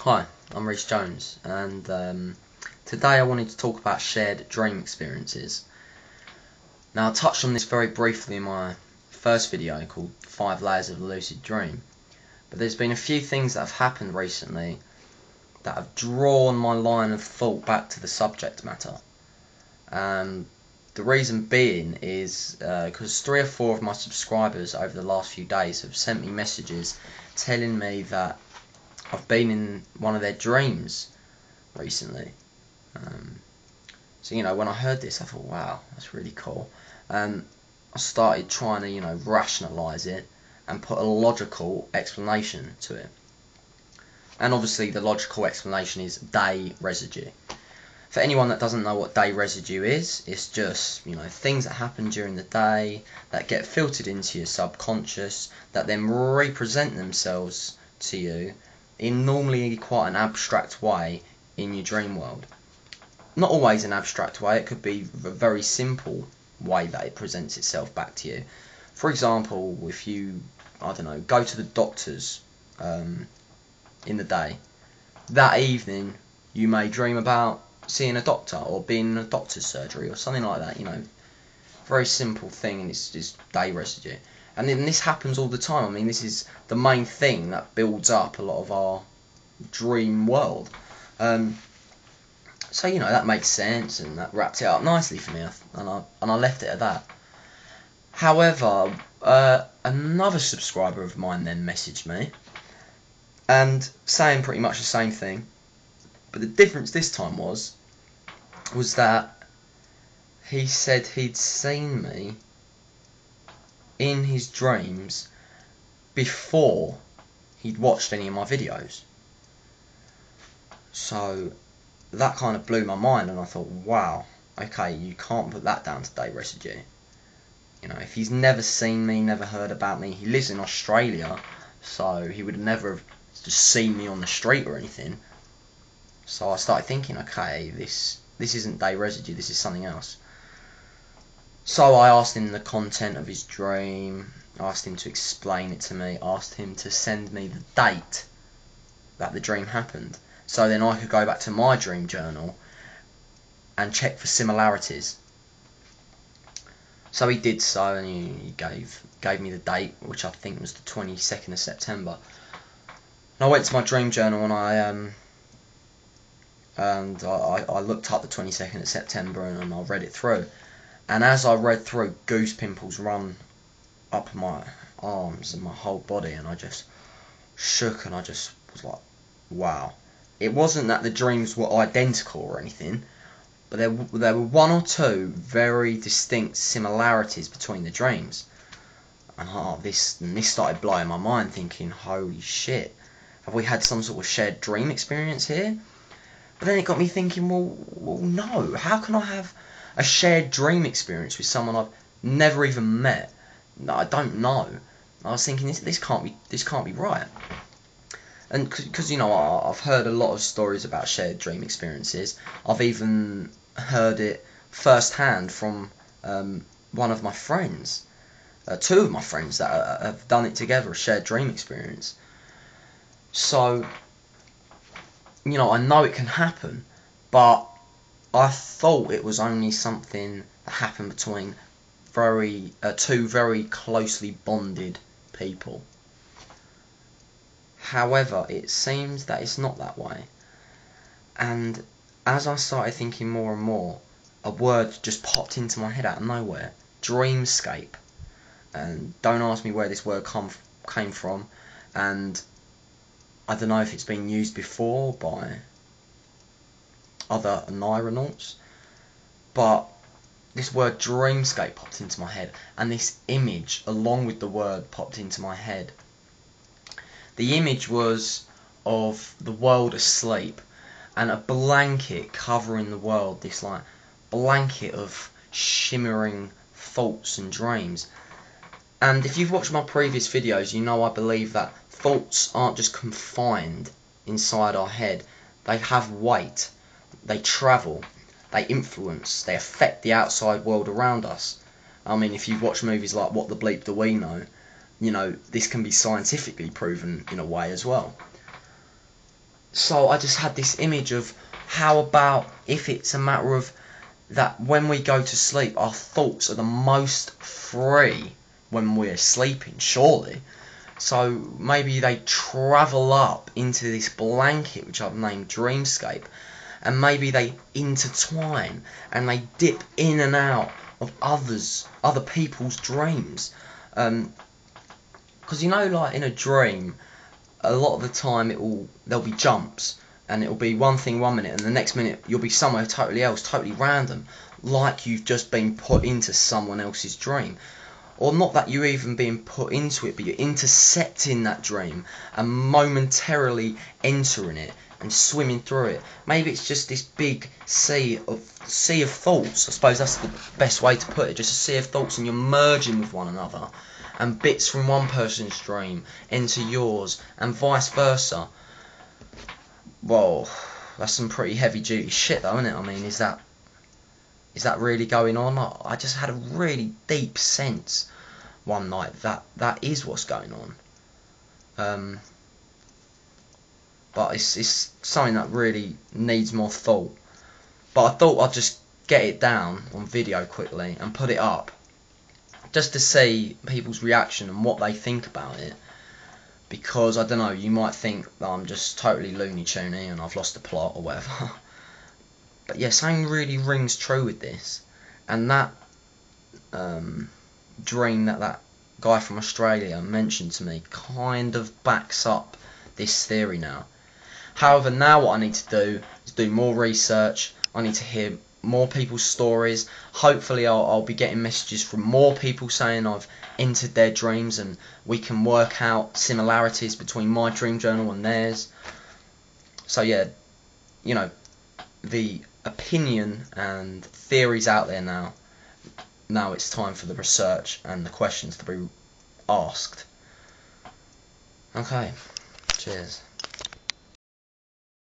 Hi, I'm Rhys Jones, and today I wanted to talk about shared dream experiences. Now, I touched on this very briefly in my first video called 5 Layers of a Lucid Dream, but there's been a few things that have happened recently that have drawn my line of thought back to the subject matter. The reason being is because 3 or 4 of my subscribers over the last few days have sent me messages telling me that I've been in one of their dreams recently. So, when I heard this, I thought, wow, that's really cool. I started trying to, rationalise it and put a logical explanation to it. And obviously the logical explanation is day residue. For anyone that doesn't know what day residue is, it's just, things that happen during the day that get filtered into your subconscious that then represent themselves to you in normally quite an abstract way in your dream world. Not always an abstract way, it could be a very simple way that it presents itself back to you. For example, if you, go to the doctor's in the day, that evening you may dream about seeing a doctor or being in a doctor's surgery or something like that, very simple thing, and it's just day residue. And then this happens all the time. I mean, this is the main thing that builds up a lot of our dream world. So that makes sense, and that wrapped it up nicely for me, and I left it at that. However, another subscriber of mine then messaged me and saying pretty much the same thing, but the difference this time was that he said he'd seen me in his dreams before he'd watched any of my videos. So that kind of blew my mind, and I thought, wow, okay, you can't put that down to day residue. If he's never seen me, never heard about me, he lives in Australia, so he would never have just seen me on the street or anything. So I started thinking, okay, this isn't day residue, this is something else. So I asked him the content of his dream, asked him to explain it to me, asked him to send me the date that the dream happened, so then I could go back to my dream journal and check for similarities. So he did so, and he gave me the date, which I think was the 22nd of September. And I went to my dream journal and I looked up the 22nd of September and I read it through. And as I read through, goose pimples run up my arms and my whole body, and I just shook, and I just was like, wow. It wasn't that the dreams were identical or anything, but there were 1 or 2 very distinct similarities between the dreams. And this started blowing my mind, thinking, holy shit, have we had some sort of shared dream experience here? But then it got me thinking, well no, how can I have a shared dream experience with someone I've never even met? No, I don't know. I was thinking, this can't be right. And because I've heard a lot of stories about shared dream experiences. I've even heard it firsthand from one of my friends, 2 of my friends that have done it together, a shared dream experience. So I know it can happen, but I thought it was only something that happened between 2 very closely bonded people. However, it seems that it's not that way. And as I started thinking more and more, a word just popped into my head out of nowhere: DreamScape. And don't ask me where this word came from, and I don't know if it's been used before by other neuronauts, but this word DreamScape popped into my head, and this image along with the word popped into my head. The image was of the world asleep and a blanket covering the world, this blanket of shimmering thoughts and dreams. And if you've watched my previous videos, I believe that thoughts aren't just confined inside our head. They have weight, they travel, they influence, they affect the outside world around us. I mean, if you've watched movies like What the Bleep Do We Know, this can be scientifically proven in a way as well. So I just had this image of, how about if it's a matter of that when we go to sleep, our thoughts are the most free when we're sleeping, surely. So maybe they travel up into this blanket, which I've named DreamScape, and maybe they intertwine and they dip in and out of other people's dreams. Because like in a dream, a lot of the time there'll be jumps, and it'll be one thing 1 minute, and the next minute you'll be somewhere totally else, totally random, like you've just been put into someone else's dream. Or not that you're even being put into it, but you're intercepting that dream and momentarily entering it and swimming through it. Maybe it's just this big sea of thoughts. I suppose that's the best way to put it. Just a sea of thoughts, and you're merging with one another, and bits from one person's dream into yours, and vice versa. Whoa, that's some pretty heavy duty shit, though, isn't it? I mean, is that really going on? I just had a really deep sense one night that is what's going on. But it's something that really needs more thought. But I thought I'd just get it down on video quickly and put it up, just to see people's reaction and what they think about it. Because, I don't know, you might think that I'm just totally Looney Tuny and I've lost the plot or whatever. But yeah, something really rings true with this. And that dream that guy from Australia mentioned to me kind of backs up this theory now. However, now what I need to do is do more research. I need to hear more people's stories. Hopefully I'll be getting messages from more people saying I've entered their dreams, and we can work out similarities between my dream journal and theirs. So yeah, the opinion and theories out there now. Now it's time for the research and the questions to be asked. Okay, cheers.